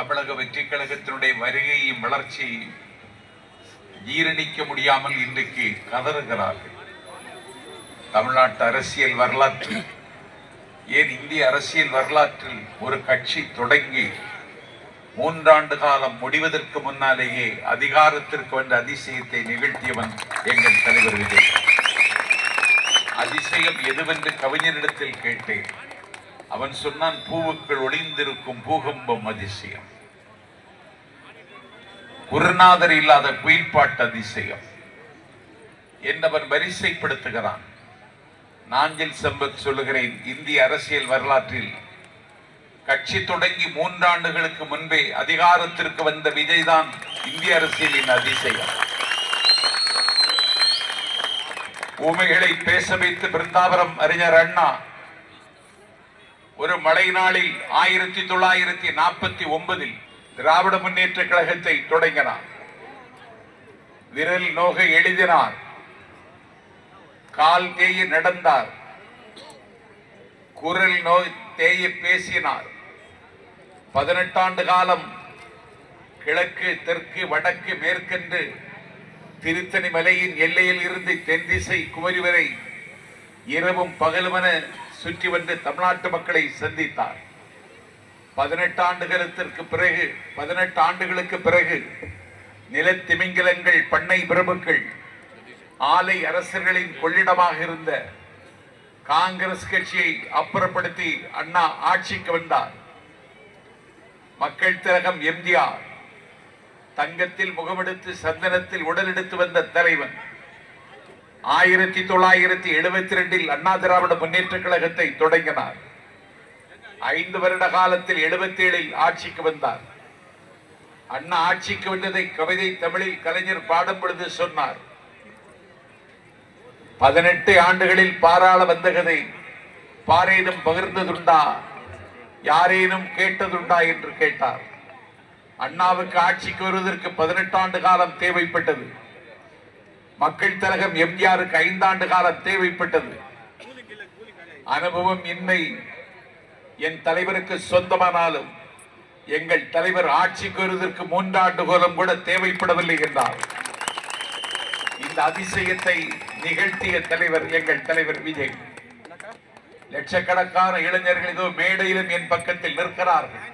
தமிழக வெற்றி கழகத்தினுடைய வருகையும் வளர்ச்சியையும் ஜீரணிக்க முடியாமல் இன்றைக்கு கதறுகிறார்கள். தமிழ்நாட்டு அரசியல் வரலாற்றில், ஏன் இந்திய அரசியல் வரலாற்றில் ஒரு கட்சி தொடங்கி 3 ஆண்டு காலம் முடிவதற்கு முன்னாலேயே அதிகாரத்திற்கு வந்த அதிசயத்தை நிகழ்த்தியவன் எங்கள் தலைவர் விஜய். அதிசயம் எதுவென்று கவிஞனிடத்தில் கேட்டேன். அவன் சொன்னான், பூவுக்குள் ஒளிந்திருக்கும் பூகம்பம் அதிசயம், குருநாதர் இல்லாத குயில்பாட்டு அதிசயம் என்பவன் வரிசைப்படுத்துகிறான். நாஞ்சில் சம்பத் சொல்லுகிறேன், இந்திய அரசியல் வரலாற்றில் கட்சி தொடங்கி 3 ஆண்டுகளுக்கு முன்பே அதிகாரத்திற்கு வந்த விஜய் தான் இந்திய அரசியலின் அதிசயம். ஊமைகளை பேச வைத்து பிருந்தாவரம் அறிஞர் அண்ணா ஒரு மழை நாளில் 1949 திராவிட முன்னேற்ற கழகத்தை தொடங்கினார். விரல் நோக எழுதினார், கால் தேய நடந்தார், குரல் நோய் தேய பேசினார். 18 ஆண்டு காலம் கிழக்கு தெற்கு வடக்கு மேற்கென்று திருத்தணி மலையின் எல்லையில் இருந்து தென் திசை குமரி வரை இரவும் பகலுமென சுற்றி வந்து தமிழ்நாட்டு மக்களை சந்தித்தார். 18 ஆண்டுகளுக்கு பிறகு நிலத்திமிங்கிலங்கள், பண்ணை பிரபுக்கள், ஆலை அரசர்களின் கொள்ளிடமாக இருந்த காங்கிரஸ் கட்சியை அப்புறப்படுத்தி அண்ணா ஆட்சிக்கு வந்தார். மக்கள் திலகம் எம்ஜிஆர் தங்கத்தில் முகமெடுத்து சந்தனத்தில் உடலெடுத்து வந்த தலைவன் 1972 அண்ணா திராவிட முன்னேற்ற கழகத்தை தொடங்கினார். 5 வருட காலத்தில் 77 ஆட்சிக்கு வந்தார். அண்ணா ஆட்சிக்கு வந்ததை கவிதை தமிழில் கலைஞர் பாடும் பொழுது சொன்னார், 18 ஆண்டுகளில் பாராள வந்த கதை பாரேனும் பகிர்ந்ததுண்டா, யாரேனும் கேட்டதுண்டா என்று கேட்டார். அண்ணாவுக்கு ஆட்சிக்கு வருவதற்கு 18 ஆண்டு காலம் தேவைப்பட்டது. மக்கள் திலகம் எம்ஜிஆருக்கு 5 ஆண்டு காலம் தேவைப்பட்டது. அனுபவம் இன்மை என் தலைவருக்கு சொந்தமானாலும் எங்கள் தலைவர் ஆட்சிக்கு வருவதற்கு 3 ஆண்டு காலம் கூட தேவைப்படவில்லை என்றார். இந்த அதிசயத்தை நிகழ்த்திய தலைவர் எங்கள் தலைவர் விஜய். லட்சக்கணக்கான இளைஞர்கள் இதோ மேடையிலும் என் பக்கத்தில் நிற்கிறார்கள்.